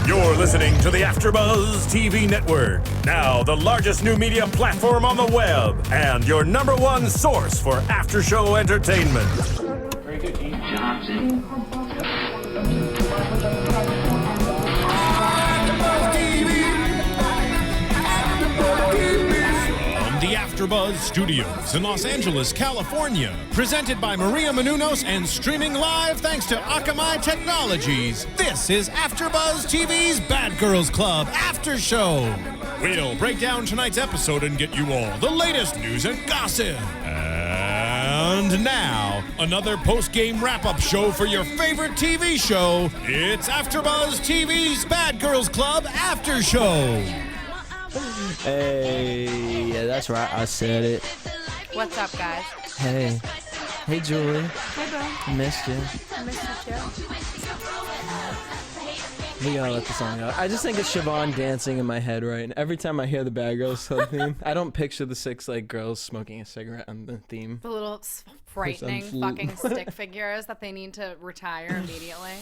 You're listening to the AFTERBUZZ TV network, now the largest new media platform on the web, and your #1 source for after-show entertainment. Very good, Johnson. The AFTERBUZZ Studios in Los Angeles, California. Presented by Maria Menounos and streaming live thanks to Akamai Technologies. This is AFTERBUZZ TV's Bad Girls Club After Show. We'll break down tonight's episode and get you all the latest news and gossip. And now, another post-game wrap-up show for your favorite TV show. It's AFTERBUZZ TV's Bad Girls Club After Show. Hey, yeah, that's right. I said it. What's up, guys? Hey. Hey, Julie. Hey, bro. I missed you. I missed you, too. We gotta let the song out. I just think it's Siobhan dancing in my head, right? And every time I hear the Bad Girls Club theme, I don't picture the 6 girls smoking a cigarette on the theme. The little frightening fucking stick figures that they need to retire immediately.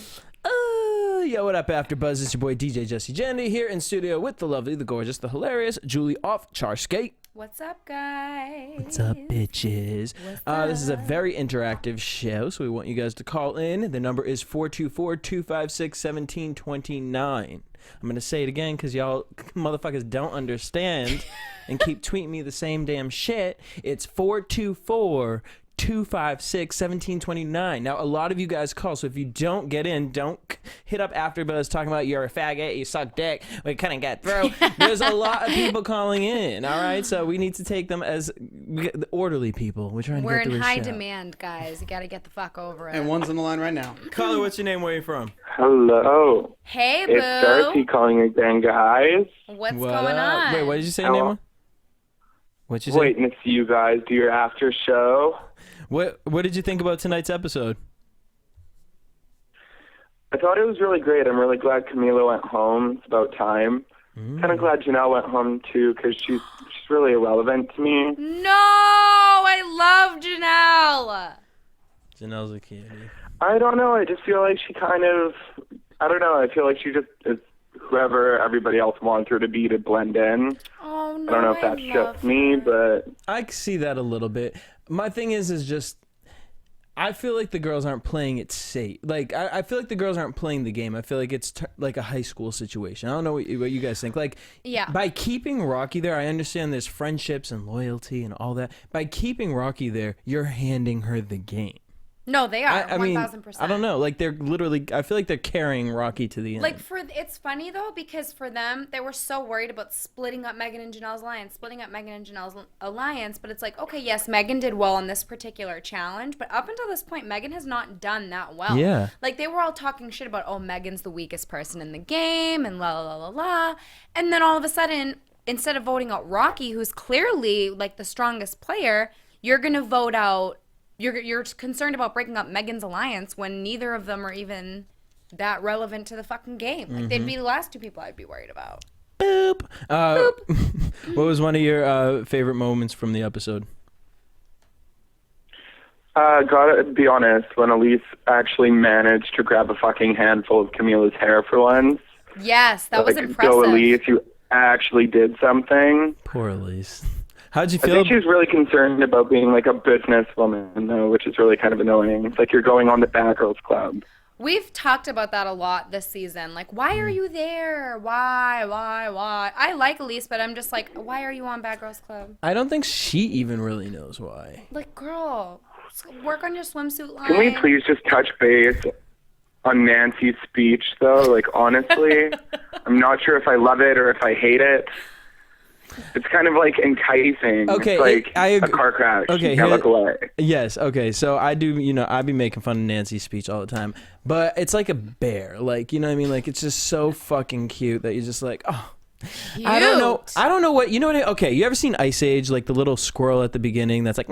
Yo, what up, AfterBuzz? It's your boy DJ Jesse Janedy here in studio with the lovely, the gorgeous, the hilarious Julie Ofcharsky. What's up, guys? What's up, bitches? This is a very interactive show, so we want you guys to call in. The number is 424-256-1729. I'm going to say it again because y'all motherfuckers don't understand and keep tweeting me the same damn shit. It's 424-256-1729. Now, a lot of you guys call, so if you don't get in, don't hit up AfterBuzz talking about you're a faggot, you suck dick, we couldn't get through. There's a lot of people calling in, all right? So we need to take them as orderly people. We're trying to get through in a high show. demand, guys. You got to get the fuck over it. And one's on the line right now. Caller, what's your name? Where are you from? Hello. Hey, boo. It's Darcy calling again, guys. What's What going up? on? Wait, what did you say your name was? What'd you say? Waiting to see you guys do your after show. What did you think about tonight's episode? I thought it was really great. I'm really glad Camila went home. It's about time. Kind of glad Janelle went home, too, because she's really irrelevant to me. No, I love Janelle. Janelle's a kitty. I don't know. I just feel like she kind of, I don't know. I feel like she just is whoever everybody else wants her to be to blend in. Oh, no, I don't know if that's just me, but... I see that a little bit. My thing is just, I feel like the girls aren't playing it safe. Like, I feel like the girls aren't playing the game. I feel like it's like a high school situation. I don't know what you guys think. Like, Yeah. by keeping Rocky there, I understand there's friendships and loyalty and all that. By keeping Rocky there, you're handing her the game. No, they are. I mean, 1,000%. I don't know. Like, they're literally, I feel like they're carrying Rocky to the end. Like, it's funny, though, because for them, they were so worried about splitting up Meghan and Janelle's alliance, but it's like, okay, yes, Meghan did well on this particular challenge, but up until this point, Meghan has not done that well. Yeah. Like, they were all talking shit about, oh, Meghan's the weakest person in the game, and la la la la la, and then all of a sudden, instead of voting out Rocky, who's clearly, like, the strongest player, you're gonna vote out, you're concerned about breaking up Meghan's alliance when neither of them are even that relevant to the fucking game. Like, they'd be the last two people I'd be worried about. Boop. Boop. What was one of your favorite moments from the episode? Gotta be honest, when Elise actually managed to grab a fucking handful of Camila's hair for once. Yes, that was Like, impressive. Go Elise, you actually did something. Poor Elise. How'd you I feel? think she's really concerned about being like a businesswoman, though, which is really kind of annoying. It's like you're going on the Bad Girls Club. We've talked about that a lot this season. Like, why are you there? Why? I like Elise, but I'm just like, why are you on Bad Girls Club? I don't think she even really knows why. Like, girl, work on your swimsuit line. Can we please just touch base on Nancy's speech, though? Like, honestly, I'm not sure if I love it or if I hate it. It's kind of like enticing. Okay, it's like I agree. a car crash. Okay, you can't look away. Yes, okay, so I do, I be making fun of Nancy's speech all the time, but it's like a bear, like, you know what I mean? Like, it's just so fucking cute that you're just like, oh. Cute. I don't know what, okay, you ever seen Ice Age, like the little squirrel at the beginning that's like,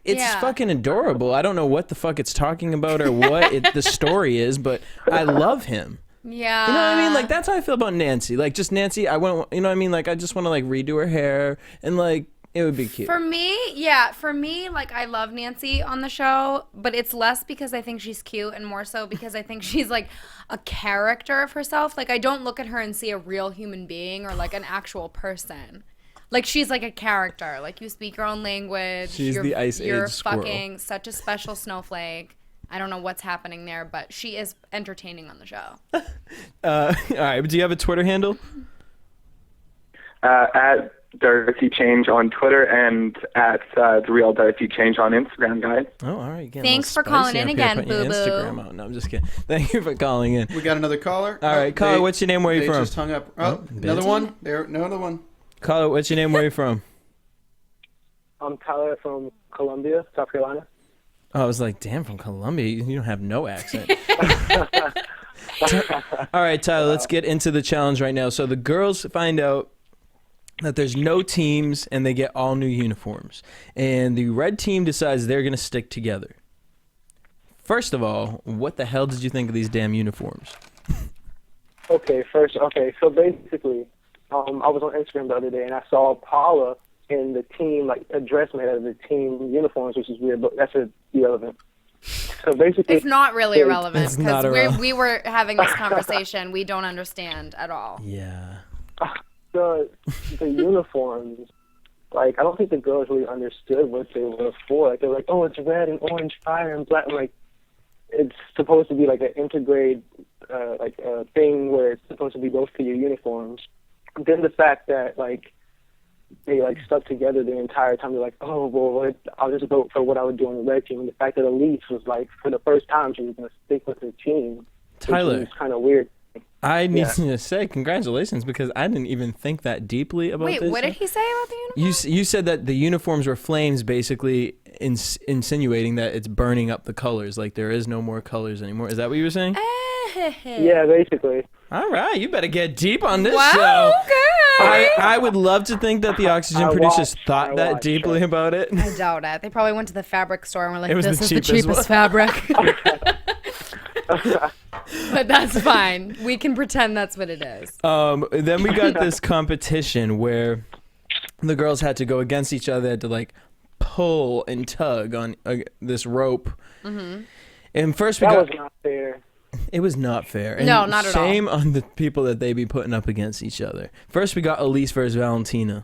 it's fucking adorable. I don't know what the fuck it's talking about or what the story is, but I love him. Yeah. You know what I mean? Like, that's how I feel about Nancy. Like, just Nancy, I want, you know what I mean? Like, I just want to, like, redo her hair and, like, It would be cute. For me, like I love Nancy on the show, but it's less because I think she's cute and more so because I think she's like a character of herself. Like I don't look at her and see a real human being or like an actual person. Like she's like a character. Like you speak your own language. She's the Ice You're Age squirrel. fucking such a special snowflake. I don't know what's happening there, but she is entertaining on the show. All right, do you have a Twitter handle? At Darcy Change on Twitter and at The Real Darcy Change on Instagram, guys. Oh, all right. Thanks for calling in again, boo-boo. Instagram out. No, I'm just kidding. Thank you for calling in. We got another caller. All right, caller, what's your name? Where are you from? They just hung up. Oh, another one. There, another one. Caller, what's your name? Where are you from? I'm Tyler from Columbia, South Carolina. Oh, I was like, damn, from Colombia. You don't have no accent. All right, Tyler, let's get into the challenge right now. So the girls find out that there's no teams and they get all new uniforms. And the red team decides they're going to stick together. First of all, what the hell did you think of these damn uniforms? Okay, so basically, I was on Instagram the other day and I saw Paula in the team, like a dress made out of the team uniforms, which is weird, but that's irrelevant. So basically, it's not really irrelevant because we were having this conversation. We don't understand at all. Yeah. The uniforms, like I don't think the girls really understood what they were for. Like they're like, oh, it's red and orange fire and black. I'm like, it's supposed to be like an integrated like a thing where it's supposed to be both for your uniforms. Then the fact that like they like stuck together the entire time. They're like, oh well, I'll just vote for what I would do on the red team. And the fact that Elise was like, for the first time, she was going to stick with her team. Tyler, it's kind of weird. I need to say congratulations because I didn't even think that deeply about this. Wait, what did he say about the uniforms? You said that the uniforms were flames, basically insinuating that it's burning up the colors, like there is no more colors anymore. Is that what you were saying? Yeah, basically. All right, you better get deep on this wow, show. Okay. I would love to think that the Oxygen producers thought that deeply about it. I doubt it. They probably went to the fabric store and were like, this is the cheapest fabric. But that's fine. We can pretend that's what it is. Then we got this competition where the girls had to go against each other, had to like pull and tug on this rope. Mm-hmm. And first that was not fair. It was not fair. And no, not at all. Shame on the people that they be putting up against each other. First, we got Elise versus Valentina.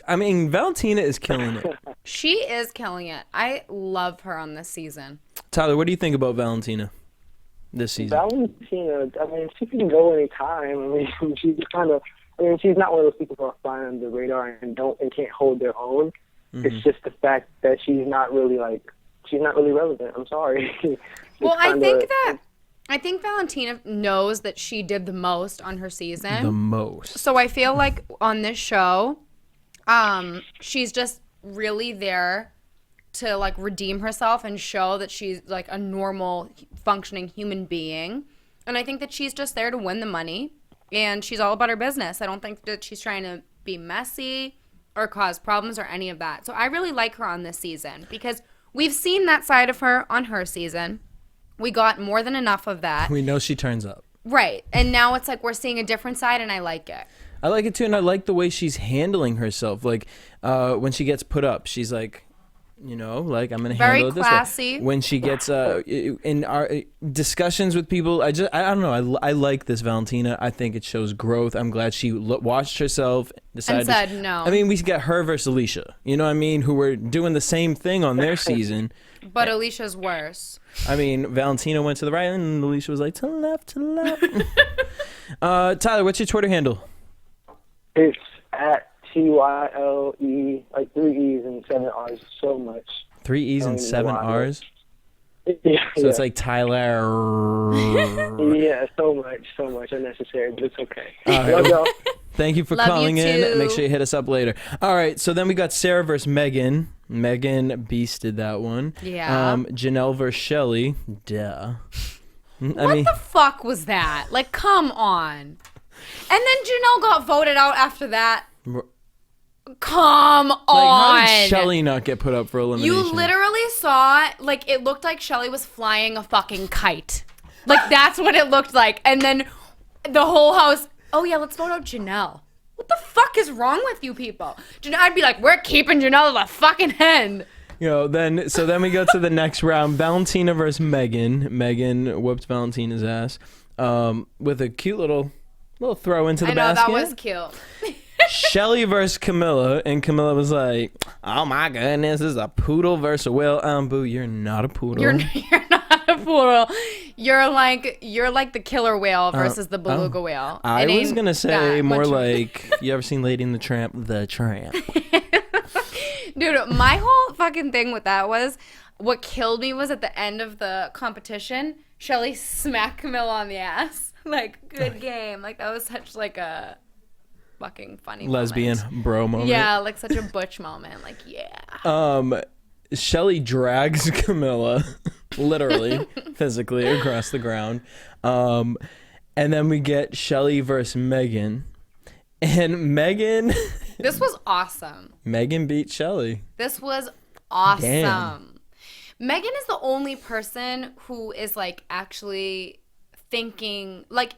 I mean, Valentina is killing it. She is killing it. I love her on this season. Tyler, what do you think about Valentina this season? Valentina, I mean, she can go anytime. I mean, she's kind of, I mean, she's not one of those people who are flying under the radar and can't hold their own. Mm-hmm. It's just the fact that she's not really relevant. I'm sorry. Well, I think Valentina knows that she did the most on her season. The most. So I feel like on this show, she's just really there to like redeem herself and show that she's like a normal functioning human being. And I think that she's just there to win the money and she's all about her business. I don't think that she's trying to be messy or cause problems or any of that. So I really like her on this season because we've seen that side of her on her season. We got more than enough of that. We know she turns up. Right. And now it's like we're seeing a different side and I like it. I like it too, and I like the way she's handling herself. Like when she gets put up, she's like, you know, like I'm gonna handle it this way. Very classy. When she gets in our discussions with people, I don't know. I like this Valentina. I think it shows growth. I'm glad she watched herself, decided and said no. I mean, we got her versus Alicia. You know what I mean? Who were doing the same thing on their season. But Alicia's worse. I mean, Valentina went to the right, and Alicia was like to the left, to the left. Tyler, what's your Twitter handle? It's at TYLE, like 3 E's and 7 R's, so much. 3 E's and 7 R's? Yeah. So it's like Tyler. Yeah, so much unnecessary, but it's okay. Love y'all. Thank you for Love calling you in. too. Make sure you hit us up later. All right, so then we got Sara versus Meghan. Meghan beasted that one. Yeah. Janelle versus Shelly. Duh. What the fuck was that? Like, come on. And then Janelle got voted out after that. Come on. Like, how did Shelly not get put up for elimination? You literally saw, like, it looked like Shelly was flying a fucking kite. Like, that's what it looked like. And then the whole house, oh yeah, let's vote out Janelle. What the fuck fuck is wrong with you people? I'd be like, we're keeping Janelle to the fucking end. Then we go to the next round. Valentina versus Meghan. Meghan whooped Valentina's ass with a cute little throw into the basket. That was cute. Shelly versus Camilla, and Camilla was like, "Oh my goodness, this is a poodle versus a whale." Boo, you're not a poodle. You're not a poodle. You're like the killer whale versus the beluga whale. I was gonna say more like, you ever seen Lady and the Tramp? The Tramp. Dude, my whole fucking thing with that was, what killed me was at the end of the competition, Shelly smacked Camilla on the ass. Like, good game. Like, that was such like a fucking funny lesbian bro moment. Yeah, like such a butch moment. Like, yeah. Shelly drags Camilla literally, physically across the ground. And then we get Shelly versus Meghan. And Meghan This was awesome. Meghan beat Shelly. This was awesome. Damn. Meghan is the only person who is like actually thinking, like,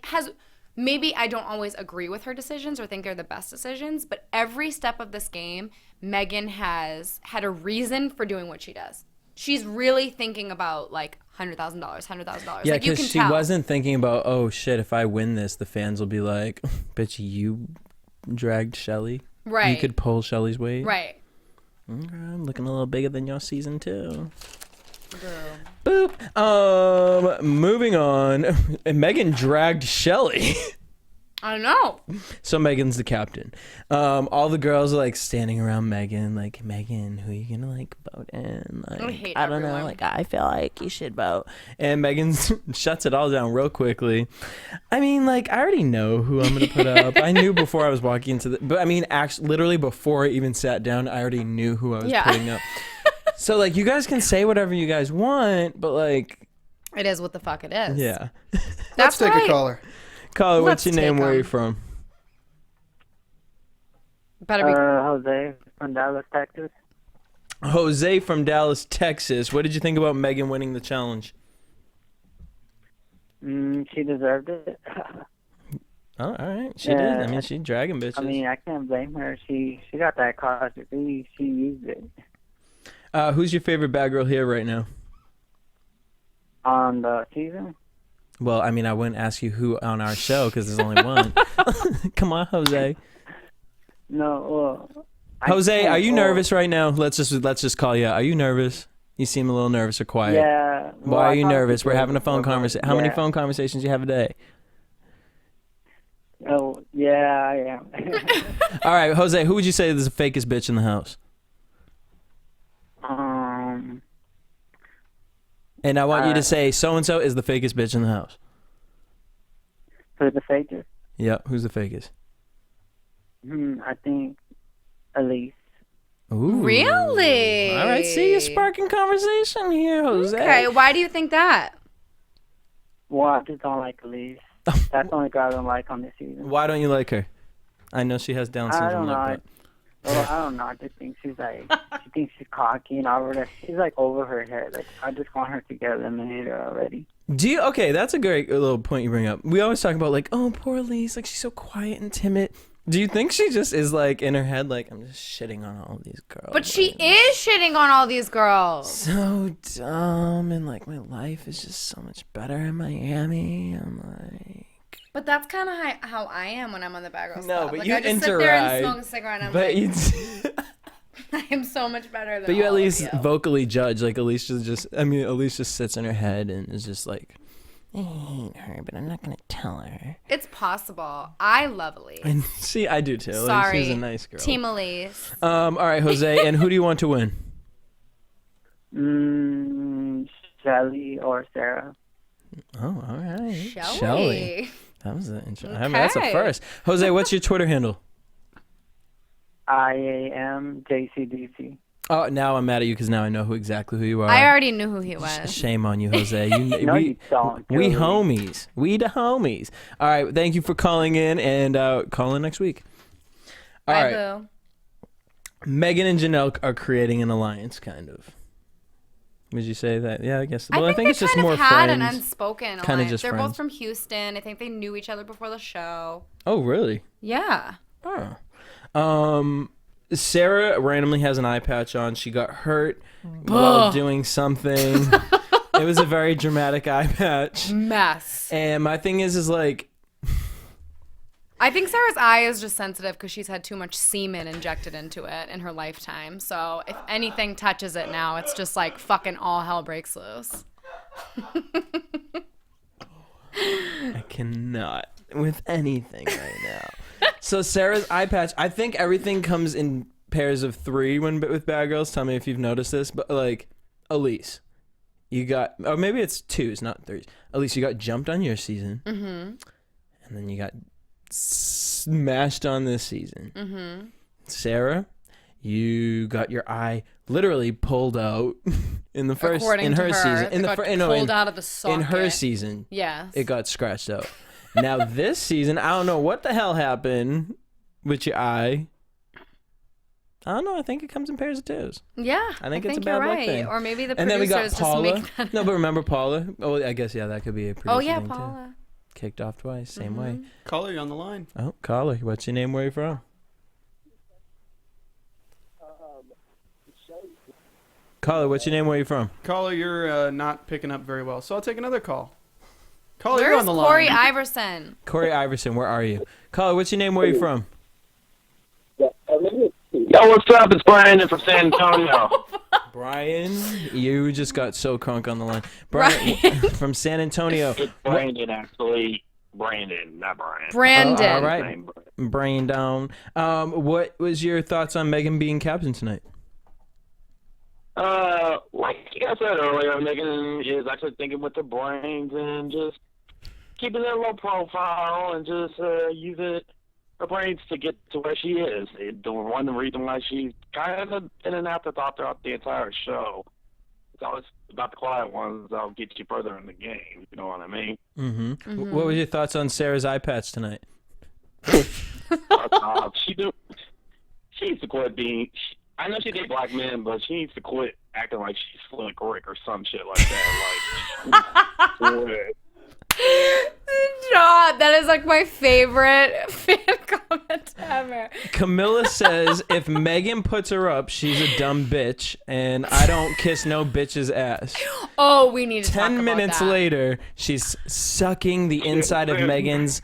maybe I don't always agree with her decisions or think they're the best decisions, but every step of this game, Meghan has had a reason for doing what she does. She's really thinking about like $100,000. Yeah, like, you because can she tell. wasn't thinking about, oh shit, if I win this, the fans will be like, bitch, you dragged Shelly. Right. You could pull Shelly's weight. Right. Okay, I'm looking a little bigger than your season 2. Boop. Moving on. And Meghan dragged Shelly. I don't know. So Meghan's the captain. All the girls are like standing around Meghan, like, Meghan, who are you gonna like vote in? Like, I don't know. Like, I feel like you should vote. And Meghan shuts it all down real quickly. I mean, like, I already know who I'm gonna put up. I knew before I was walking into but I mean, actually, literally before I even sat down, I already knew who I was putting up. So like, you guys can say whatever you guys want, but like, it is what the fuck it is. yeah. Let's take a caller. Caller, what's your Let's name? take Where are you 'em. from? Better be. Jose from Dallas, Texas. Jose from Dallas, Texas. What did you think about Meghan winning the challenge? She deserved it. Oh, all right. She did. I mean, she dragging bitches. I mean, I can't blame her. She got that cause. She used it. Who's your favorite bad girl here right now? On the season? Well, I mean, I wouldn't ask you who on our show because there's only one. Come on, Jose. No, Jose, are you nervous right now? Let's just call you out. Are you nervous? You seem a little nervous or quiet. Yeah. Why are you nervous? We're having a phone conversation. How many phone conversations you have a day? Oh, yeah, I am. All right, Jose, who would you say is the fakest bitch in the house? And I want you to say so-and-so is the fakest bitch in the house. For the fakest? Yep, who's the fakest? I think Elise. Ooh. Really? All right, see, you're sparking conversation here, Jose. Okay, why do you think that? Well, I just don't like Elise. That's the only girl I don't like on this season. Why don't you like her? I know she has Down syndrome. I don't know. Well, I don't know. I just think she's like, she thinks she's cocky and all of that. She's like over her head. Like, I just want her to get eliminated already. Okay, that's a great little point you bring up. We always talk about like, oh, poor Elise, like she's so quiet and timid. Do you think she just is like in her head, like, I'm just shitting on all these girls? But she is shitting on all these girls. So dumb, and like my life is just so much better in Miami. I'm like, But that's kind of how I am when I'm on the Bad Girls no, Club. but like, you I just interact. sit there and smoke a cigarette, and I'm But like, I am so much better than. But you at all of least you. vocally judge. Like Elise just sits in her head and is just like, I hate her, but I'm not gonna tell her. It's possible. I love Elise. And see, I do too. Sorry, like, she's a nice girl. Team Elise. All right, Jose, and who do you want to win? Shelly or Sara. Oh, all right. Shelly. That was an interesting. I Okay. mean, that's a first. Jose, what's your Twitter handle? IAMJCDC. Oh, now I'm mad at you because now I know exactly who you are. I already knew who he was. Shame on you, Jose. No, you don't. We Julie. homies. We the homies. All right. Thank you for calling in, and call in next week. All Bye, right. boo. Meghan and Janelle are creating an alliance, kind of. Would you say that? Yeah, I guess. Well, I think it's just more had an friends. unspoken Kinda alliance. just They're friends. both from Houston. I think they knew each other before the show. Oh, really? Yeah. Oh. Sara randomly has an eye patch on. She got hurt while doing something. It was a very dramatic eye patch. Mess. And my thing is like, I think Sarah's eye is just sensitive because she's had too much semen injected into it in her lifetime. So if anything touches it now, it's just like fucking all hell breaks loose. I cannot with anything right now. So Sarah's eye patch, I think everything comes in pairs of 3 with Bad Girls. Tell me if you've noticed this, but like Elise, you got, or maybe it's 2s, not 3s. Elise, you got jumped on your season, and then you got smashed on this season. Sarah, you got your eye literally pulled out in the first According to her, season. Pulled out of the socket. In her season, yes, it got scratched out. Now this season, I don't know what the hell happened with your eye. I don't know. I think it comes in pairs of 2s. Yeah, I think it's a bad you're luck right. thing. Or maybe the And then we got producers Paula. just make that. No, but remember Paula? Oh, I guess that could be a producer. Oh yeah, thing Paula. too. Kicked off twice, same way. Caller, you're on the line. Oh, caller, what's your name? Where are you from? Caller, what's your name? Where are you from? Caller, you're not picking up very well, so I'll take another call. Caller, you're Where's on the Corey line. Iverson? Corey Iverson, where are you? Caller, what's your name? Where are you from? Yo, what's up? It's Brandon from San Antonio. Brian, you just got so crunk on the line. Brian from San Antonio. It's Brandon, actually. Brandon, not Brian. Brandon. All right, brain down. What was your thoughts on Meghan being captain tonight? Like you guys said earlier, Meghan is actually thinking with her brains and just keeping it low profile and just using her brains to get to where she is. The one reason why she's kind of in an afterthought throughout the entire show. It's always about the quiet ones that'll get you further in the game. You know what I mean? Mm-hmm. What was your thoughts on Sarah's eye patch tonight? She needs to quit being. I know she did black men, but she needs to quit acting like she's Slick Rick or some shit like that. Like, Stop. That is like my favorite fan comment ever. Camilla says if Meghan puts her up, she's a dumb bitch, and I don't kiss no bitch's ass. Oh, we need to talk 10 about minutes that. later, she's sucking the inside of Meghan's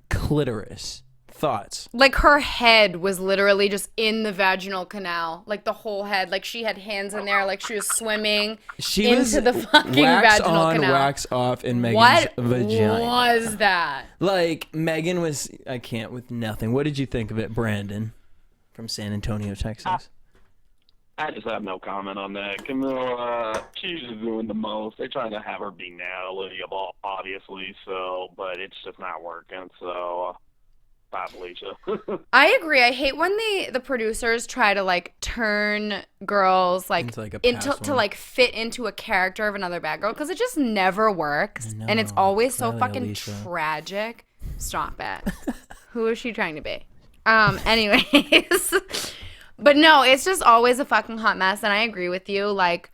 clitoris. Thoughts? Like her head was literally just in the vaginal canal, like the whole head. Like she had hands in there, like she was swimming into the fucking wax vaginal on, canal. wax off in Meghan's What vagina. was that? Like Meghan was, I can't with nothing. What did you think of it, Brandon, from San Antonio, Texas? I just have no comment on that. Camilla, she's just doing the most. They're trying to have her be Natalie, obviously, so, but it's just not working, so. Bye, Felicia. I agree. I hate when the producers try to like turn girls like into to like fit into a character of another bad girl because it just never works and it's always so fucking tragic. Stop it. Who is she trying to be? Anyways, but no, it's just always a fucking hot mess and I agree with you. Like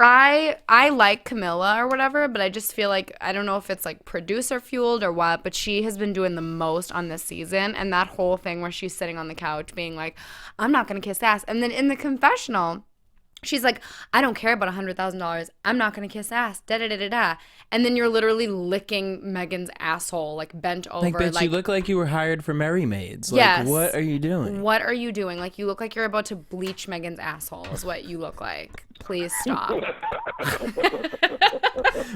I like Camilla or whatever, but I just feel like, I don't know if it's like producer fueled or what, but she has been doing the most on this season. And that whole thing where she's sitting on the couch being like, I'm not going to kiss ass. And then in the confessional, she's like, I don't care about $100,000. I'm not going to kiss ass. Da-da-da-da-da. And then you're literally licking Meghan's asshole, like bent over. Like, bitch, you look like you were hired for Merry Maids. Like, yes. What are you doing? What are you doing? Like, you look like you're about to bleach Meghan's asshole is what you look like. Please stop.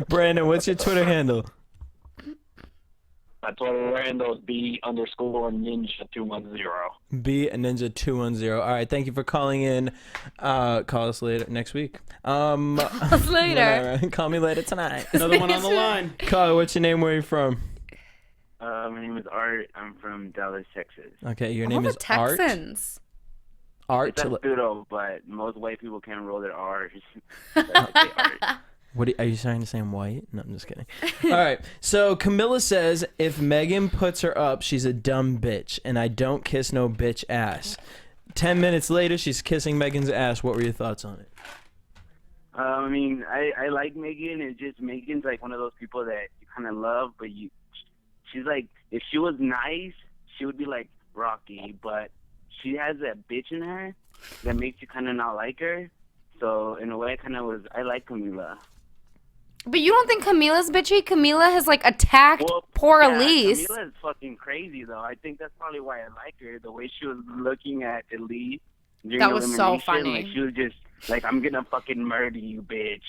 Brandon, what's your Twitter handle? My Twitter handle is B_ninja210. B ninja210. All right, thank you for calling in. Call us later next week. Call us later. Call me later tonight. Another one on the line. Caller, what's your name? Where are you from? My name is Art. I'm from Dallas, Texas. Okay, your name is Texans. Art. It's pseudo, but most white people can't roll their R's. Art. What are you trying to say? I'm white? No, I'm just kidding. All right. So Camilla says if Meghan puts her up, she's a dumb bitch, and I don't kiss no bitch ass. 10 minutes later, she's kissing Meghan's ass. What were your thoughts on it? I mean, I like Meghan. It's just Meghan's like one of those people that you kind of love, but she's like, if she was nice, she would be like Rocky, but she has that bitch in her that makes you kind of not like her. So in a way, I like Camila. But you don't think Camila's bitchy? Camila has like attacked poor Elise. Camila is fucking crazy though. I think that's probably why I like her. The way she was looking at Elise during that was so Elimination, funny. like she was just like, "I'm gonna fucking murder you, bitch."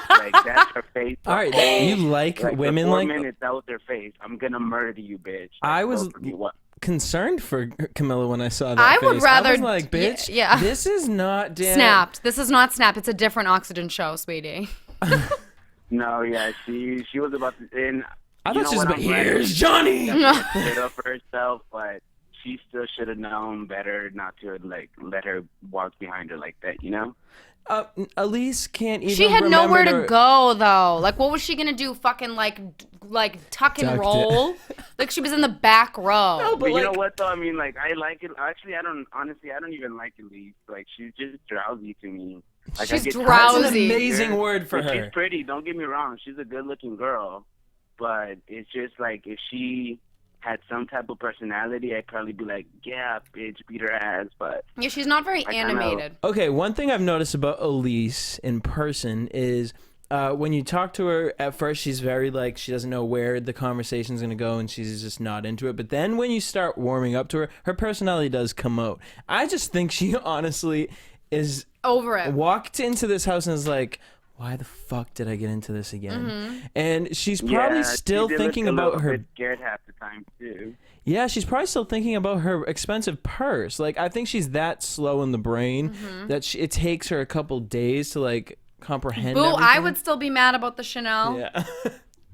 Like that's her face. All right, you like women for 4 like minutes that was her face. I'm gonna murder you, bitch. Like, I was concerned for Camilla when I saw that. I would face. rather I was like, bitch, yeah. this is not Snapped. This is not Snapped. It's a different Oxygen show, sweetie. No, yeah, she was about to. And I you thought know she was what, about, I'm glad here's she Johnny. stood up for herself, but she still should have known better not to like let her walk behind her like that, you know? Elise can't even. She had remember nowhere to go though. Like, what was she gonna do? Fucking like tuck and Ducked roll? Like she was in the back row. No, But like, you know what though? I mean, like I like it. Actually, I don't even like Elise. Like she's just drowsy to me. Like, She's I get drowsy. That's an amazing word for But her. She's pretty. Don't get me wrong. She's a good-looking girl, but it's just like if she had some type of personality, I'd probably be like, yeah, bitch, beat her ass. But Yeah, she's not very animated. Okay, one thing I've noticed about Elise in person is when you talk to her, at first she's very like, she doesn't know where the conversation's going to go and she's just not into it. But then when you start warming up to her, her personality does come out. I just think she honestly is over it. Walked into this house and is like, why the fuck did I get into this again? And she's probably still thinking about her. Bit scared half the time too. Yeah, she's probably still thinking about her expensive purse. Like, I think she's that slow in the brain that it takes her a couple days to like comprehend. Boo! Everything. I would still be mad about the Chanel. Yeah.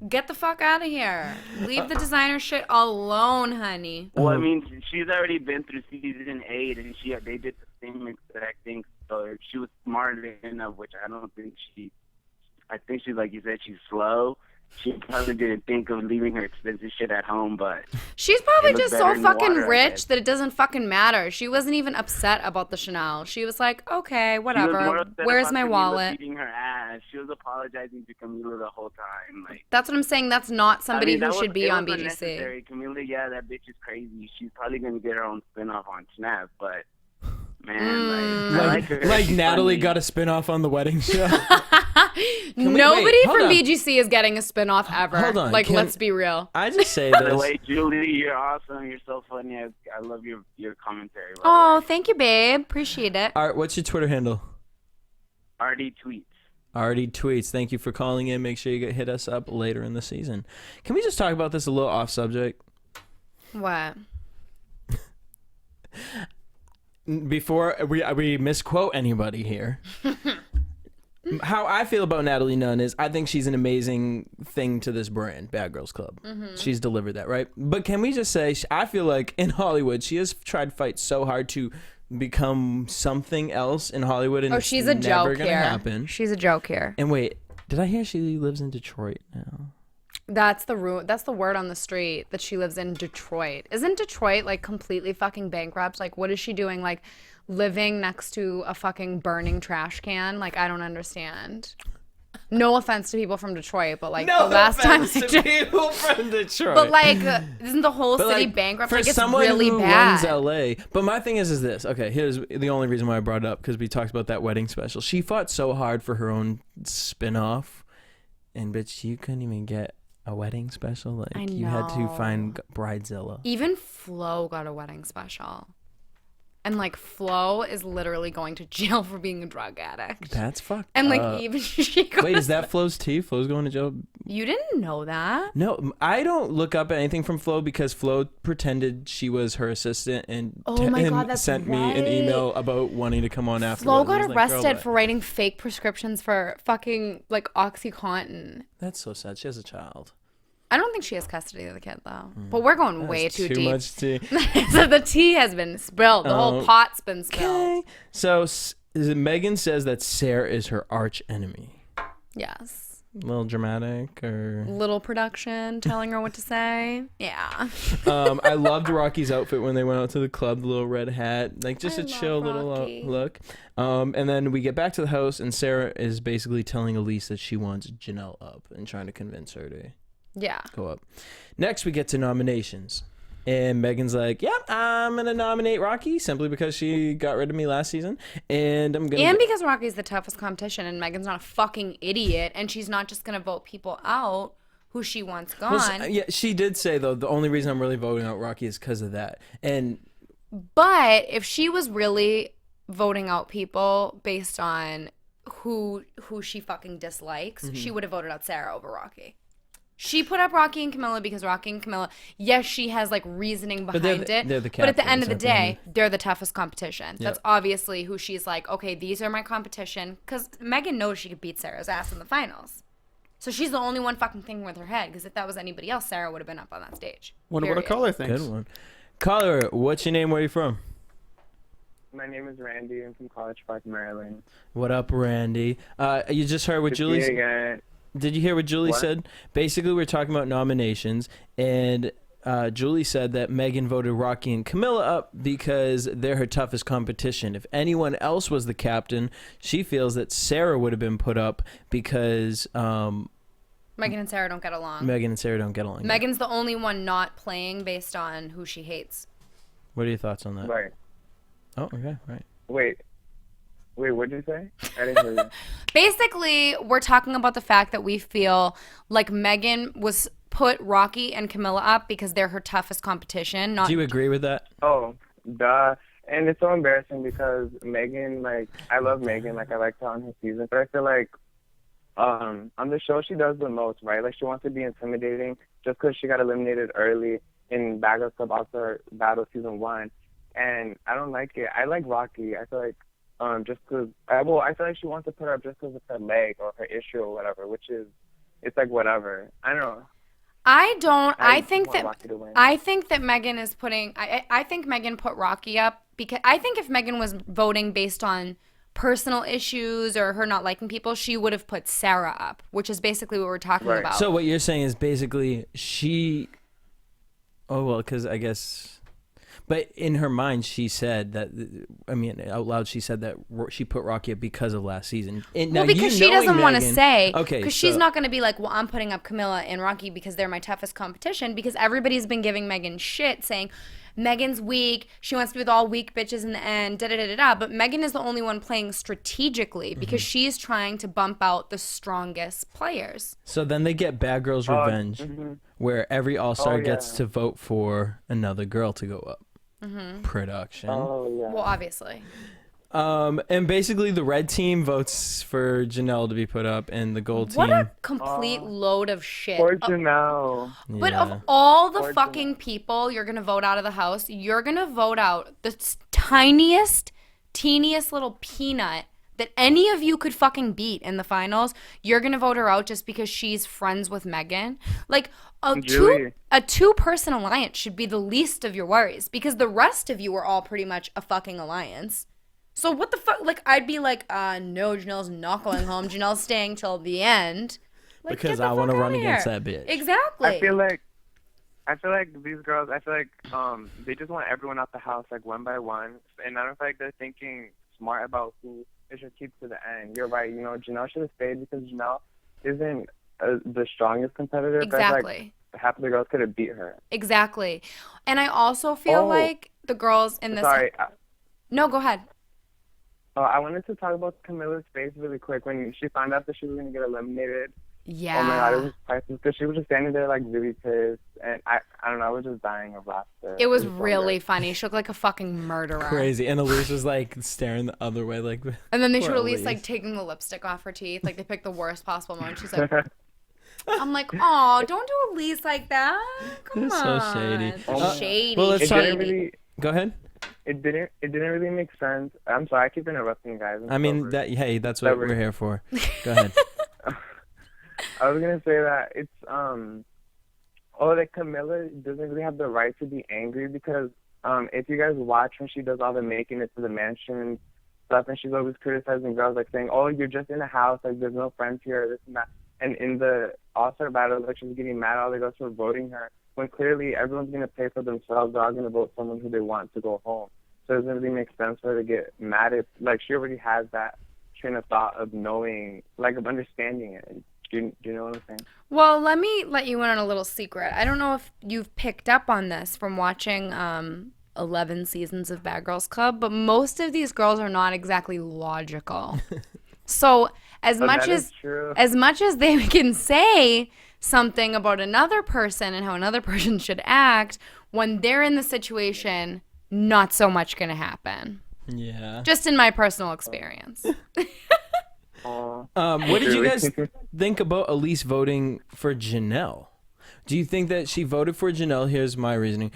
Get the fuck out of here. Leave the designer shit alone, honey. Well, I mean, she's already been through season 8, and they did the same exact thing. So if she was smart enough, which I don't think I think she's, like you said, she's slow. She probably didn't think of leaving her expensive shit at home, but she's probably just so fucking water, rich that it doesn't fucking matter. She wasn't even upset about the Chanel. She was like, okay, whatever. Where's my wallet? Beating her ass. She was apologizing to Camila the whole time. Like, that's what I'm saying. That's not somebody who should be on BGC. Unnecessary. Camila, yeah, that bitch is crazy. She's probably gonna get her own spinoff on Snap, but man, I like her. Like She's Natalie funny. got a spinoff on the wedding show. Nobody from BGC is getting a spinoff ever. Hold on, Like, let's be real. I just say By the this. way, Julie, you're awesome. You're so funny. I love your commentary. by the Oh, way. thank you, babe. Appreciate it. All right, what's your Twitter handle? RD tweets. RD tweets. Thank you for calling in. Make sure you hit us up later in the season. Can we just talk about this a little off subject? What? Before we misquote anybody here. How I feel about Natalie Nunn is I think she's an amazing thing to this brand, Bad Girls Club. She's delivered that, right? But can we just say, I feel like in Hollywood, she has tried to fight so hard to become something else in Hollywood, and She's it's a never joke gonna here. happen. She's a joke here. And wait, did I hear she lives in Detroit now? That's the word on the street, that she lives in Detroit. Isn't Detroit like completely fucking bankrupt? Like, what is she doing? Like, living next to a fucking burning trash can? Like, I don't understand. No offense to people from Detroit, but like the last time people from Detroit. But like, isn't the whole city like, bankrupt? For Like, it's someone really who bad. runs LA. But my thing is this. Okay, here's the only reason why I brought it up, because we talked about that wedding special. She fought so hard for her own spin-off, and bitch, you couldn't even get a wedding special. Like, I you had to know. find Bridezilla. Even Flo got a wedding special. And like, Flo is literally going to jail for being a drug addict. That's fucked And like, up. even she got Wait, is that Flo's tea? Flo's going to jail? You didn't know that? No, I don't look up anything from Flo because Flo pretended she was her assistant and, Oh my God, that's sent me an right. email about wanting to come on after. Flo got arrested for writing fake prescriptions for fucking like OxyContin. That's so sad. She has a child. I don't think she has custody of the kid though. But we're going way That's too too deep. much tea. So the tea has been spilled. The whole pot's been spilled. Okay. So Meghan says that Sara is her arch enemy. Yes. A little dramatic, or Little production telling her what to say. Yeah. I loved Rocky's outfit when they went out to the club, the little red hat, like just I a chill love little Rocky. look. And then we get back to the house, and Sara is basically telling Elise that she wants Janelle up and trying to convince her to Yeah. go up. Next, we get to nominations. And Meghan's like, "Yep, I'm gonna nominate Rocky simply because she got rid of me last season, and I'm gonna." And because Rocky's the toughest competition, and Meghan's not a fucking idiot, and she's not just gonna vote people out who she wants gone. Well, yeah, she did say though the only reason I'm really voting out Rocky is because of that. And But if she was really voting out people based on who she fucking dislikes, she would have voted out Sara over Rocky. She put up Rocky and Camilla because Rocky and Camilla, yes, she has like reasoning behind it. They're the but at the end captains of the at the day, end. they're the toughest competition. Yep. That's obviously who she's like, okay, these are my competition. Because Meghan knows she could beat Sarah's ass in the finals. So she's the only one fucking thinking with her head. Because if that was anybody else, Sara would have been up on that stage. Wonder what a Period. caller thinks. good one. Caller, what's your name? Where are you from? My name is Randy. I'm from College Park, Maryland. What up, Randy? You just heard what Good to Julie see you again. Did you hear what Julie What? said? Basically, we're talking about nominations, and Julie said that Meghan voted Rocky and Camilla up because they're her toughest competition. If anyone else was the captain, she feels that Sara would have been put up because Meghan and Sara don't get along. Meghan and Sara don't get along. Meghan's the only one not playing based on who she hates. What are your thoughts on that? Right. Oh, okay, right. Wait, what did you say? I didn't hear you. Basically, we're talking about the fact that we feel like Meghan was put Rocky and Camilla up because they're her toughest competition. Not Do you agree with that? Oh, duh. And it's so embarrassing because Meghan, like, I love Meghan. Like, I liked her on her season. But I feel like on the show, she does the most, right? Like, she wants to be intimidating just because she got eliminated early in Bag of Club All-Star Battle Season 1. And I don't like it. I like Rocky. I feel like just because, I feel like she wants to put her up just because of her leg or her issue or whatever, which is, it's like whatever. I don't know. I think want that Rocky to win. I think that Meghan is putting I think Meghan put Rocky up because I think if Meghan was voting based on personal issues or her not liking people, she would have put Sara up, which is basically what we're talking Right. about. So what you're saying is basically she. Oh well, because I guess. But in her mind, she said that. I mean, out loud, she said that she put Rocky up because of last season. And well, now, because you she doesn't knowing want to Meghan- say, Okay, because she's so- not going to be like, well, I'm putting up Camilla and Rocky because they're my toughest competition, because everybody's been giving Meghan shit, saying Meghan's weak, she wants to be with all weak bitches in the end, da-da-da-da-da, but Meghan is the only one playing strategically because she's trying to bump out the strongest players. So then they get Bad Girls Revenge, where every All-Star Oh, gets yeah. to vote for another girl to go up. Production. Oh, yeah. Well, obviously. And basically the red team votes for Janelle to be put up, and the gold What team. a complete load of shit. Poor Janelle. But Yeah. of all the Poor fucking people you're going to vote out of the house, you're going to vote out the tiniest, teeniest little peanut that any of you could fucking beat in the finals. You're going to vote her out just because she's friends with Meghan. Like, Julie. a two-person alliance should be the least of your worries because the rest of you are all pretty much a fucking alliance. So what the fuck? Like, I'd be like, no, Janelle's not going home. Janelle's staying till the end. Like, Because get the I wanna fuck run outta against here. that bitch. Exactly. I feel like these girls, they just want everyone out the house, like, one by one. And I don't feel like they're thinking smart about who they should keep to the end. You're right. You know, Janelle should have stayed because Janelle isn't the strongest competitor. But I feel Exactly. like half of the girls could have beat her. Exactly. And I also feel Oh. like the girls in this. Sorry. No, go ahead. I wanted to talk about Camilla's face really quick when she found out that she was going to get eliminated. Yeah. Oh my God, it was priceless because she was just standing there like really pissed, and I don't know, I was just dying of laughter. It was so really good. funny. She looked like a fucking murderer. Crazy. And Elise was like staring the other way, like. And then they Poor showed Elise Elise. like taking the lipstick off her teeth. Like they picked the worst possible moment. She's like, I'm like, oh, don't do Elise like that. Come It's on. so shady. Shady. well, let's It talk- didn't really. Go ahead. It didn't really make sense. I'm sorry, I keep interrupting you guys. I'm I mean, so that. rude. Hey, that's what That we're here for. Go ahead. I was gonna say that it's that Camilla doesn't really have the right to be angry because if you guys watch when she does all the making it to the mansion stuff, and she's always criticizing girls, like saying, "Oh, you're just in a house, like there's no friends here, this and that." And in the All-Star battle, like she's getting mad at all the girls for voting her, when clearly everyone's gonna pay for themselves. They're all gonna vote someone who they want to go home. So it doesn't really make sense for her to get mad if, like, she already has that train of thought of knowing, like, of understanding it. Do you know what I'm saying? Well, let me let you in on a little secret. I don't know if you've picked up on this from watching 11 seasons of Bad Girls Club, but most of these girls are not exactly logical. So as much as they can say something about another person and how another person should act, when they're in the situation, not so much going to happen. Yeah. Just in my personal experience. What did you guys think about Elise voting for Janelle? Do you think that she voted for Janelle? Here's my reasoning.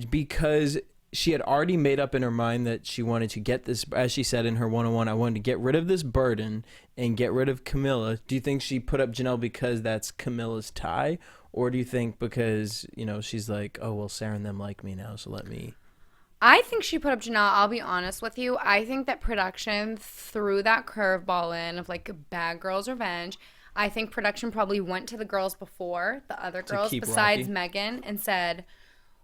Because she had already made up in her mind that she wanted to get this, as she said in her 101, I wanted to get rid of this burden and get rid of Camilla. Do you think she put up Janelle because that's Camilla's tie? Or do you think because, she's like, oh, well, Sara and them like me now, so let me... I think she put up Janelle. I'll be honest with you. I think that production threw that curveball in of like Bad Girls Revenge. I think production probably went to the girls before, the other girls besides Meghan, and said,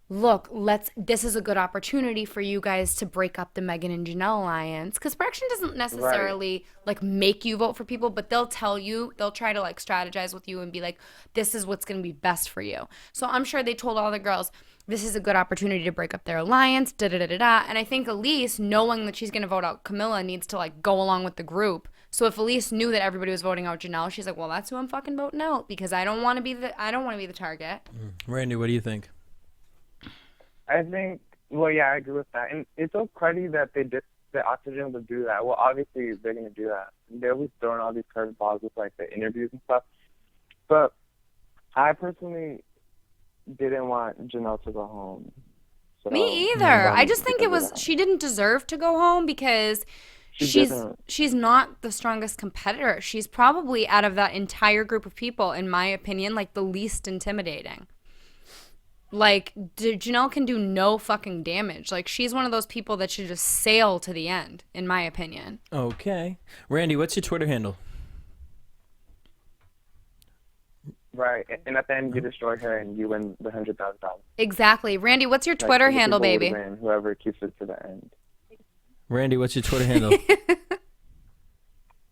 look, this is a good opportunity for you guys to break up the Meghan and Janelle alliance. Because production doesn't necessarily like make you vote for people, but they'll tell you, they'll try to like strategize with you and be like, this is what's going to be best for you. So I'm sure they told all the girls, this is a good opportunity to break up their alliance, da-da-da-da-da. And I think Elise, knowing that she's going to vote out Camilla, needs to, like, go along with the group. So if Elise knew that everybody was voting out Janelle, she's like, well, that's who I'm fucking voting out because I don't want to be the target. Randy, what do you think? I think, well, yeah, I agree with that. And it's so cruddy that the Oxygen would do that. Well, obviously, they're going to do that. They're always throwing all these curveballs with, like, the interviews and stuff. But I personally didn't want Janelle to go home. So, me either. I just think she didn't deserve to go home because she's not the strongest competitor. She's probably out of that entire group of people, in my opinion, like the least intimidating. Like Janelle can do no fucking damage. Like she's one of those people that should just sail to the end, in my opinion. Okay. Randy, what's your Twitter handle? Right, and at the end you destroy her and you win the $100,000. Exactly. Randy, what's your Twitter handle, baby? Win, whoever keeps it to the end. Randy, what's your Twitter handle?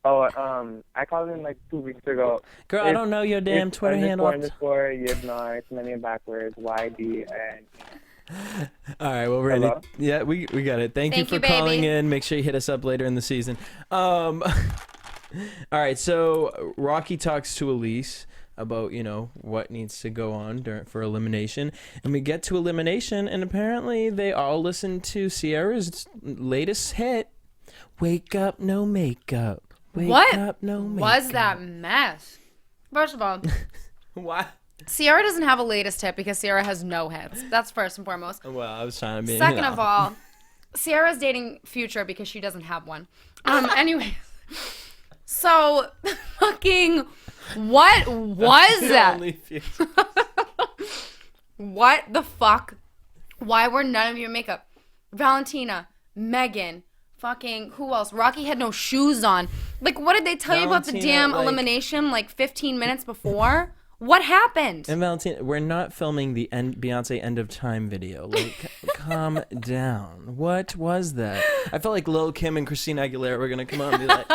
I called in like 2 weeks ago. Girl, I don't know your damn Twitter handle. Underscore, Yidnar, it's many backwards, YD, and... All right, well, Randy, Hello? yeah, we got it. Thank you for calling in. Make sure you hit us up later in the season. All right, so Rocky talks to Elise about, what needs to go on for Elimination. And we get to Elimination, and apparently they all listen to Ciara's latest hit, Wake Up, No Makeup. Wake up, no makeup. Was that mess? First of all, what? Sara doesn't have a latest hit because Sara has no hits. That's first and foremost. Well, I was trying to be... Second of all, Sara's dating Future because she doesn't have one. Anyways. So, fucking... What was that? What the fuck? Why were none of your makeup? Valentina, Meghan, fucking who else? Rocky had no shoes on. Like, what did they tell you about the damn elimination like 15 minutes before? What happened? And Valentina, we're not filming the Beyonce End of Time video. Like, calm down. What was that? I felt like Lil' Kim and Christina Aguilera were gonna come out and be like,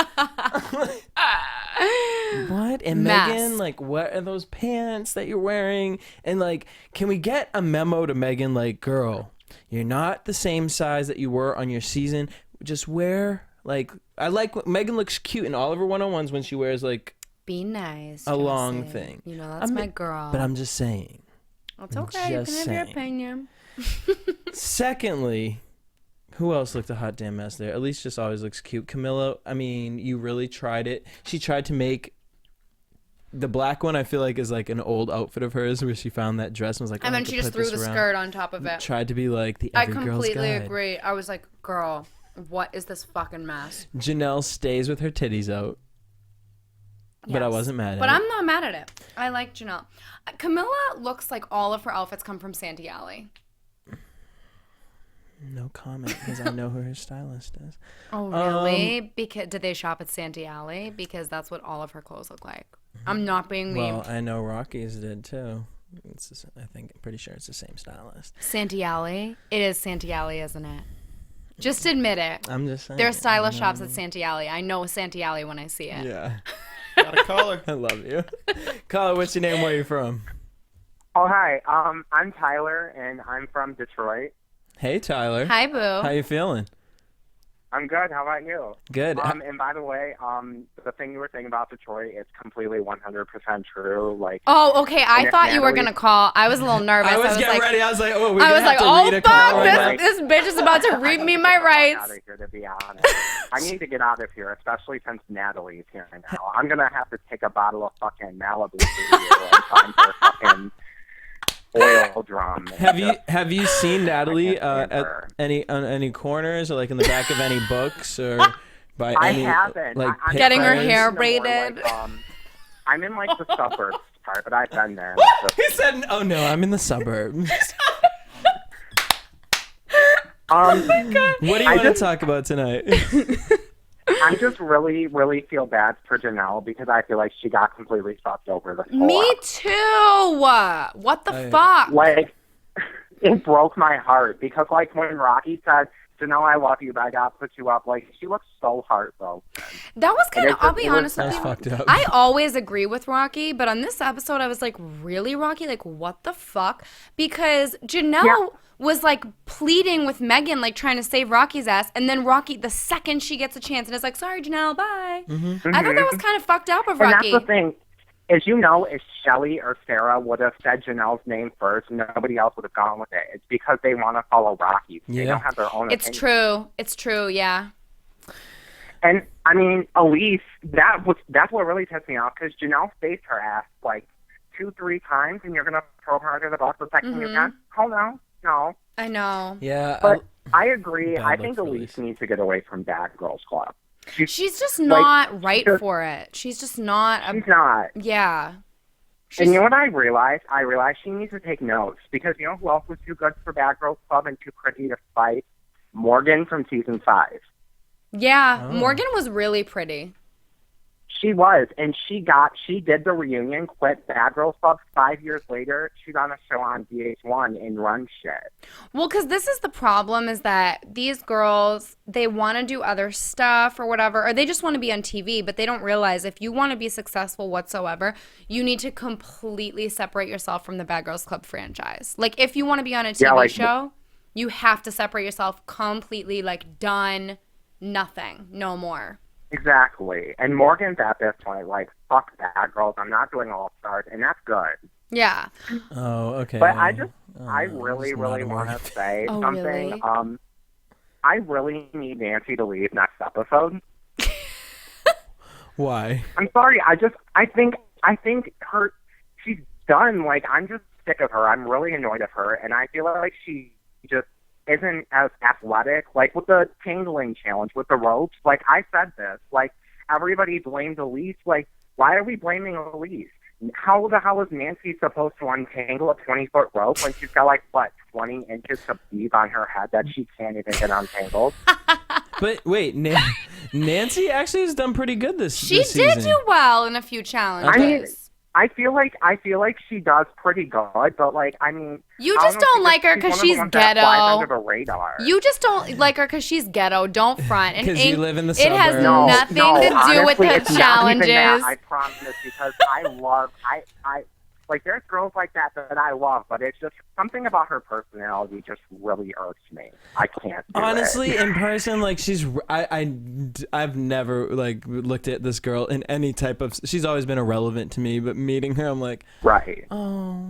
what? And Meghan, like, what are those pants that you're wearing? And like, can we get a memo to Meghan, like, girl, you're not the same size that you were on your season. Just wear, like, I like Meghan looks cute in all of her one-on-ones when she wears like be nice. A long thing. That's my girl. But I'm just saying. That's okay. You can have your opinion. Secondly, who else looked a hot damn mess there? Elise just always looks cute. Camilla, I mean, you really tried it. She tried to make the black one, I feel like, is like an old outfit of hers where she found that dress and was like, and then she just threw the skirt on top of it. Tried to be like the every girl's guide. I completely agree. I was like, girl, what is this fucking mess? Janelle stays with her titties out. But I wasn't mad at it. But I'm not mad at it. I like Janelle. Camilla looks like all of her outfits come from Santee Alley. No comment, because I know who her stylist is. Oh, really? Because did they shop at Santee Alley? Because that's what all of her clothes look like. I'm not being mean. Well, I know Rocky's did too. I'm pretty sure it's the same stylist. Santee Alley? It is Santee Alley, isn't it? Just admit it. I'm just saying. There's stylist shops at Santee Alley. I know Santee Alley when I see it. Yeah. Got a caller. I love you. Caller, what's your name? Where are you from? Oh, hi. I'm Tyler, and I'm from Detroit. Hey, Tyler. Hi, boo. How you feeling? I'm good. How about you? Good. And by the way, the thing you were saying about Detroit is completely 100% true. Like. Oh, okay. I and thought you were Natalie- gonna call. I was a little nervous. I was getting like, ready. I was like, oh, we're I gonna was have like, to oh read a call fuck, right now. this bitch is about to read me my rights. Out of here, to be honest. I need to get out of here, especially since Natalie's here now. I'm gonna have to take a bottle of fucking Malibu for you and find her fucking oil drum. Have you seen Natalie stand at her. any corners or like in the back of any books or by I any haven't. like I'm pit Getting her friends? hair more braided. Like, I'm in like the suburbs part, but I've been there. He said, "Oh no, I'm in the suburbs." What do you want to talk about tonight? I just really, really feel bad for Janelle because I feel like she got completely fucked over this whole Me episode. too. What the fuck? Like, it broke my heart because, like, when Rocky said, Janelle, I love you, but I got to put you up, like, she looked so heartbroken. That was kind of, And it I'll just- be it was honest with That's you. fucked up. I always agree with Rocky, but on this episode, I was like, really, Rocky? Like, what the fuck? Because Janelle was like pleading with Meghan, like trying to save Rocky's ass. And then Rocky, the second she gets a chance, and is like, sorry, Janelle, bye. I thought that was kind of fucked up of And Rocky. that's the thing. As you know, if Shelley or Sara would have said Janelle's name first, nobody else would have gone with it. It's because they want to follow Rocky. They Yeah. don't have their own It's opinion. true. It's true, yeah. And, I mean, Elise, that's what really pissed me off because Janelle saved her ass, like, 2-3 times, and you're going to throw her under the bus the second you can? Oh, no. I know. Yeah, But I agree. Bad I luck think for Elise Elise. needs to get away from Bad Girls Club. She's just like, not right she's- for it. She's just not. She's not. Yeah. And you know what I realized? I realized she needs to take notes because you know who else was too good for Bad Girls Club and too pretty to fight? Morgan from season 5. Yeah. Morgan was really pretty. She was, and she did the reunion, quit Bad Girls Club. 5 years later, she's on a show on VH1 and run shit. Well, because this is the problem is that these girls, they want to do other stuff or whatever, or they just want to be on TV, but they don't realize if you want to be successful whatsoever, you need to completely separate yourself from the Bad Girls Club franchise. Like, if you want to be on a TV show, you have to separate yourself completely, like, done, nothing, no more. Exactly. And Morgan's at this point, like, fuck Bad Girls. I'm not doing All Stars, and that's good. Yeah. Oh, okay. But I I'm really, just really not want aware. to say Oh, something. really? I really need Nancy to leave next episode. Why? I'm sorry. I think she's done. Like, I'm just sick of her. I'm really annoyed of her, and I feel like she just isn't as athletic. Like with the tangling challenge with the ropes. Like I said this. Like everybody blamed Elise. Like why are we blaming Elise? How the hell is Nancy supposed to untangle a 20-foot rope when she's got like what 20 inches of bead on her head that she can't even get untangled? But wait, Nancy actually has done pretty good this She this did season. do well in a few challenges. I mean, I feel like she does pretty good, but like I mean, You I just know, don't like her 'cause one of the she's ones that flies ghetto. under the radar. You just don't like her because she's ghetto. Don't front. And 'Cause you live in the it has suburbs. nothing no, to do with honestly, the it's not even that, challenges. I promise, because I like there's girls like that I love, but it's just something about her personality just really irks me. I can't do Honestly, it. in person, like I've never like looked at this girl in any type of. She's always been irrelevant to me, but meeting her, I'm like, Right. oh,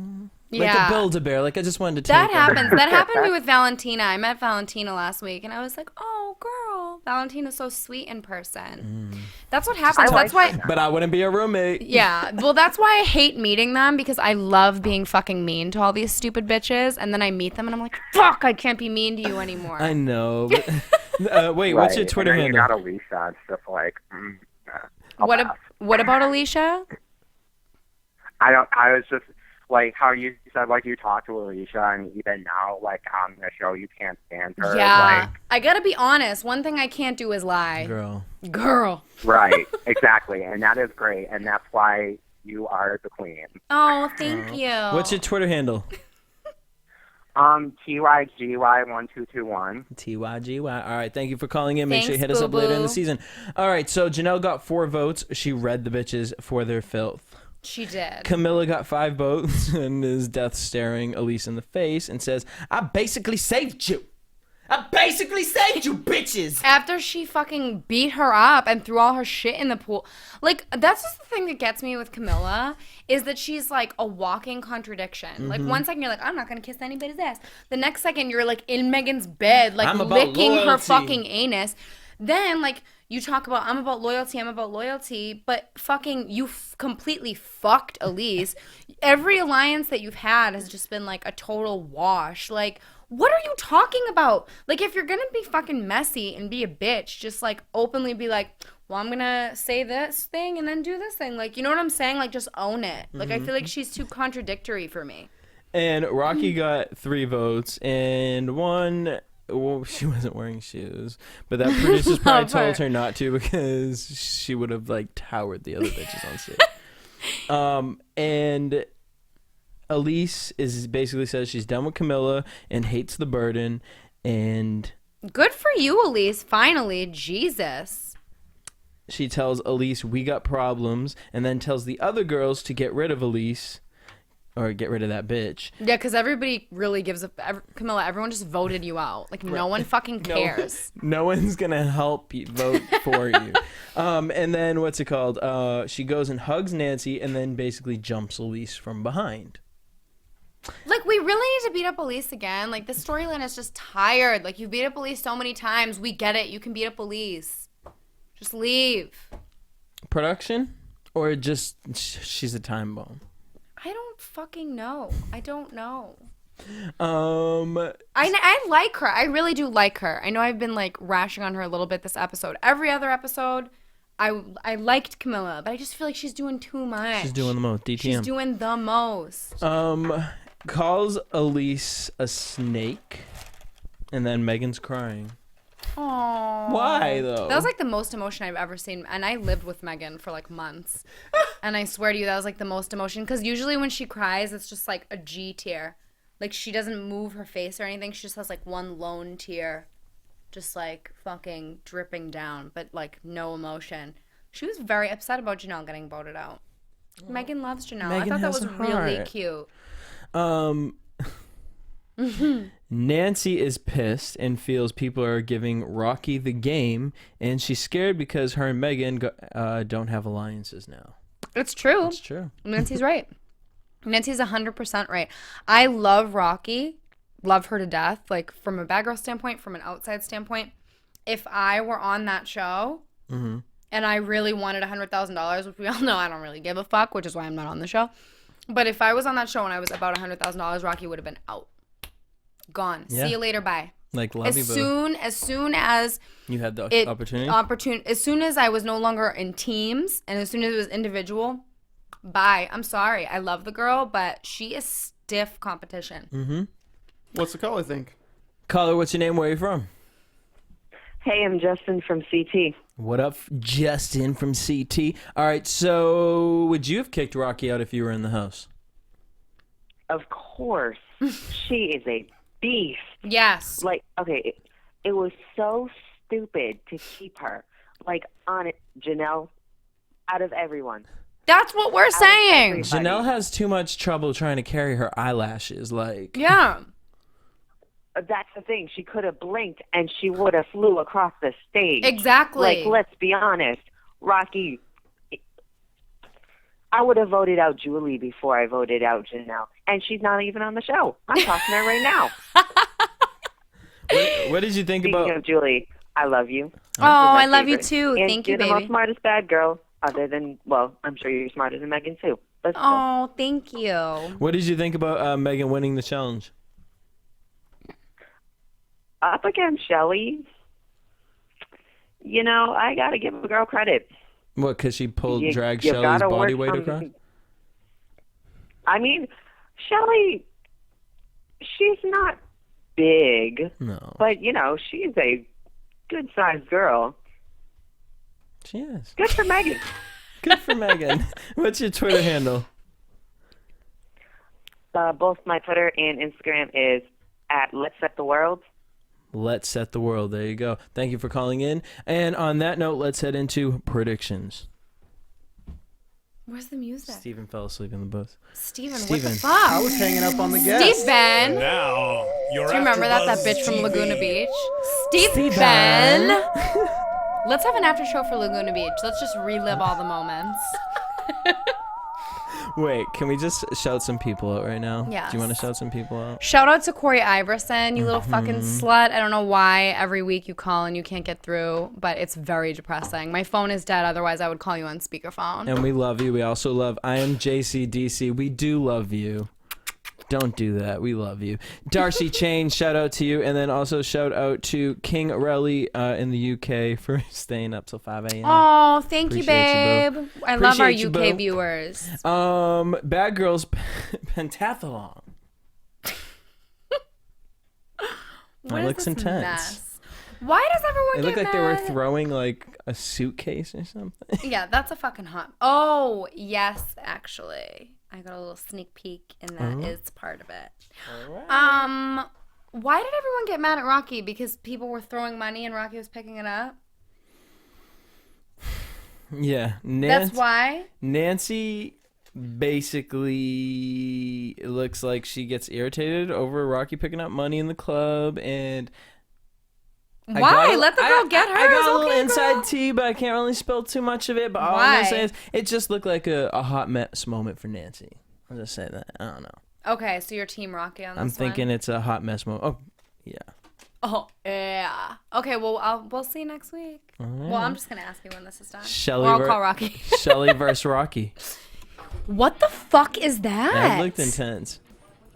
like Yeah. a Build-A-Bear. Like I just wanted to. That take her. happens. That happened to me with Valentina. I met Valentina last week, and I was like, "Oh, girl, Valentina's so sweet in person." That's what happens. That's why. But I wouldn't be a roommate. Yeah. Well, that's why I hate meeting them because I love being fucking mean to all these stupid bitches, and then I meet them and I'm like, "Fuck, I can't be mean to you anymore." I know. But, wait, what's your Right. Twitter and then handle? You got Alicia and stuff like. I'll What? pass. What about Alicia? I was just like how you said, like you talked to Alicia, and even now, like on the show, you can't stand her. Yeah. Like, I gotta be honest. One thing I can't do is lie. Girl. right. Exactly, and that is great, and that's why you are the queen. Oh, thank you. What's your Twitter handle? TYGY1221. TYGY. All right, thank you for calling in. Make sure you hit Thanks, us up later in the boo-boo. season. All right, so Janelle got 4 votes. She read the bitches for their filth. She did. Camilla got 5 votes and is death staring Elise in the face and says, I basically saved you. I basically saved you, bitches. After she fucking beat her up and threw all her shit in the pool. Like, that's just the thing that gets me with Camilla, is that she's like a walking contradiction. Like, one second you're like, I'm not going to kiss anybody's ass. The next second you're like in Megan's bed, like licking her fucking anus. Then, like, you talk about, I'm about loyalty, but fucking you completely fucked Elise. Every alliance that you've had has just been like a total wash. Like, what are you talking about? Like, if you're gonna be fucking messy and be a bitch, just like openly be like, well, I'm gonna say this thing and then do this thing. Like, you know what I'm saying? Like, just own it. Like, I feel like she's too contradictory for me. And Rocky got 3 votes and 1. Well, she wasn't wearing shoes, but that producers probably told her not to because she would have like towered the other bitches on stage. And Elise is basically says she's done with Camilla and hates the burden. And good for you, Elise. Finally, Jesus. She tells Elise we got problems, and then tells the other girls to get rid of Elise. Or get rid of that bitch. Yeah, because everybody really gives a... Camilla, everyone just voted you out. Like, no one fucking cares. No one's going to help you vote for you. And then, what's it called? She goes and hugs Nancy and then basically jumps Elise from behind. Like, we really need to beat up Elise again. Like, this storyline is just tired. Like, you beat up Elise so many times. We get it. You can beat up Elise. Just leave. Production? Or just she's a time bomb? I don't fucking know. I don't know. I like her. I really do like her. I know I've been like rashing on her a little bit this episode. Every other episode, I liked Camilla, but I just feel like she's doing too much. She's doing the most. DTM. She's doing the most. Calls Elise a snake, and then Megan's crying. Aww. Why though? That was like the most emotion I've ever seen, and I lived with Meghan for like months. And I swear to you, that was like the most emotion, because usually when she cries, it's just like a G tear. Like, she doesn't move her face or anything. She just has like one lone tear, just like fucking dripping down, but like no emotion. She was very upset about Janelle getting voted out. Meghan loves Janelle. Meghan I thought that has was a heart. really cute. Nancy is pissed and feels people are giving Rocky the game, and she's scared because her and Meghan don't have alliances now. It's true. It's true. Nancy's right. Nancy's 100% right. I love Rocky. Love her to death. Like, from a bad girl standpoint, from an outside standpoint. If I were on that show and I really wanted $100,000, which we all know I don't really give a fuck, which is why I'm not on the show. But if I was on that show and I was about $100,000, Rocky would have been out. Gone. Yeah. See you later. Bye. Like, love you, boo. As soon as You had the opportunity? As soon as I was no longer in teams and as soon as it was individual, bye. I'm sorry. I love the girl, but she is stiff competition. What's the caller think? Caller, what's your name? Where are you from? Hey, I'm Justin from CT. What up, Justin from CT? All right, so would you have kicked Rocky out if you were in the house? Of course. She is a beast. Yes. Like, okay, it was so stupid to keep her. Like, on it, Janelle, out of everyone. That's what we're saying. Janelle has too much trouble trying to carry her eyelashes. Like, yeah. That's the thing. She could have blinked and she would have flew across the stage. Exactly. Like, let's be honest. Rocky, I would have voted out Julie before I voted out Janelle. And she's not even on the show. I'm talking to her right now. What did you think Speaking of Julie, I love you. Oh, I love you too. And Thank you, you're baby. the most smartest bad girl, other than, well, I'm sure you're smarter than Meghan too. But still. Oh, thank you. What did you think about Meghan winning the challenge? Up against Shelly, you know, I got to give a girl credit. What, because she dragged you Shelly's gotta body work weight across? I mean, Shelly, she's not big. No. But, you know, she's a good-sized girl. She is. Good for Meghan. Good for Meghan. What's your Twitter handle? Both my Twitter and Instagram is at Let's Set the World. Let's set the world. There you go. Thank you for calling in. And on that note, let's head into predictions. Where's the music? Steven fell asleep in the booth. Steven, what the fuck? I was hanging up on the guest. Steven! Now, you're Do you remember that bitch from Laguna Beach? Steven! Let's have an after show for Laguna Beach. Let's just relive all the moments. Wait, can we just shout some people out right now? Yes. Do you want to shout some people out? Shout out to Corey Iverson, you little fucking slut. I don't know why every week you call and you can't get through, but it's very depressing. My phone is dead, otherwise I would call you on speakerphone. And we love you. We also love I am JCDC. We do love you. Don't do that. We love you. Darcy Chain, shout out to you. And then also shout out to King Relly in the UK for staying up till 5 a.m. Oh, thank you, Appreciate babe. you, I love our Appreciate you, UK boo. viewers. Bad Girls Pentathlon. What That is looks this intense. mess? Why does everyone It get looked like mad? they were throwing like a suitcase or something. Yeah, that's a fucking hot. Oh, yes, actually. I got a little sneak peek, and that is part of it. Why did everyone get mad at Rocky? Because people were throwing money and Rocky was picking it up? Yeah. That's why? Nancy basically it looks like she gets irritated over Rocky picking up money in the club, and Why? Let the girl get hers. I got a little Okay, inside girl. tea, but I can't really spill too much of it. But all I'm Why? gonna say is it just looked like a hot mess moment for Nancy. I'll just say that. I don't know. Okay, so you're Team Rocky on this I'm thinking one? it's a hot mess moment. Oh, yeah. Oh, yeah. Okay, well, we'll see next week. right. Well, I'm just going to ask you when this is done. Shelly Or I'll call Rocky. Shelly versus Rocky. What the fuck is that? That looked intense.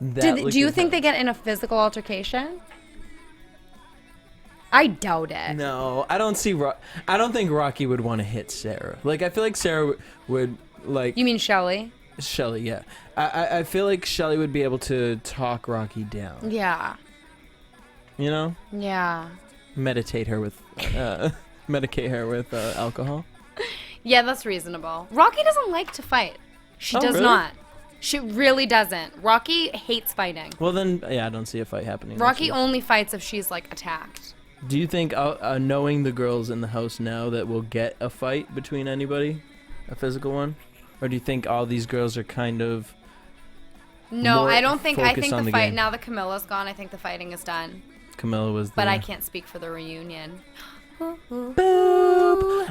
Do you think they get in a physical altercation? I doubt it. No, I don't see. I don't think Rocky would want to hit Sarah. Like, I feel like Sarah would like. You mean Shelly? Shelly, yeah. I feel like Shelly would be able to talk Rocky down. Yeah. You know? Yeah. Medicate her with alcohol. Yeah, that's reasonable. Rocky doesn't like to fight. She does really? not. She really doesn't. Rocky hates fighting. Well, then, yeah, I don't see a fight happening. Rocky only fights if she's like attacked. Do you think, knowing the girls in the house now, that we'll get a fight between anybody, a physical one, or do you think all these girls are kind of? No, more I don't think. I focused think on the the fight game? now that Camilla's gone, I think the fighting is done. Camilla was. But I can't speak for the reunion. Boop.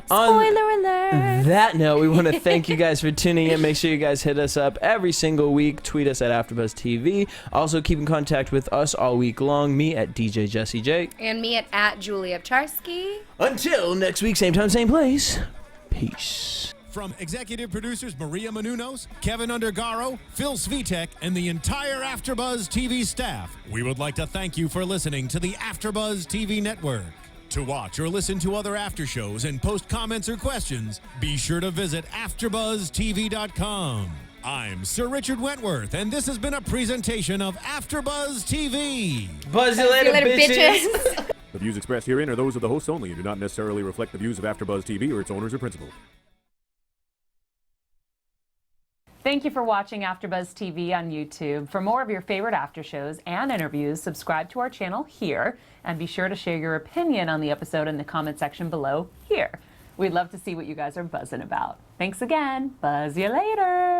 Spoiler alert. That note, we want to thank you guys for tuning in. Make sure you guys hit us up every single week. Tweet us at AfterBuzz TV. Also, keep in contact with us all week long. Me at DJ Jesse J. And me at Julie Ofcharsky. Until next week, same time, same place. Peace. From executive producers Maria Menounos, Kevin Undergaro, Phil Svitek, and the entire AfterBuzz TV staff, we would like to thank you for listening to the AfterBuzz TV network. To watch or listen to other after shows and post comments or questions, be sure to visit AfterBuzzTV.com. I'm Sir Richard Wentworth, and this has been a presentation of AfterBuzz TV. Buzz you later, bitches. The views expressed herein are those of the hosts only and do not necessarily reflect the views of AfterBuzz TV or its owners or principals. Thank you for watching AfterBuzz TV on YouTube. For more of your favorite after shows and interviews, subscribe to our channel here, and be sure to share your opinion on the episode in the comment section below here. We'd love to see what you guys are buzzing about. Thanks again. Buzz you later.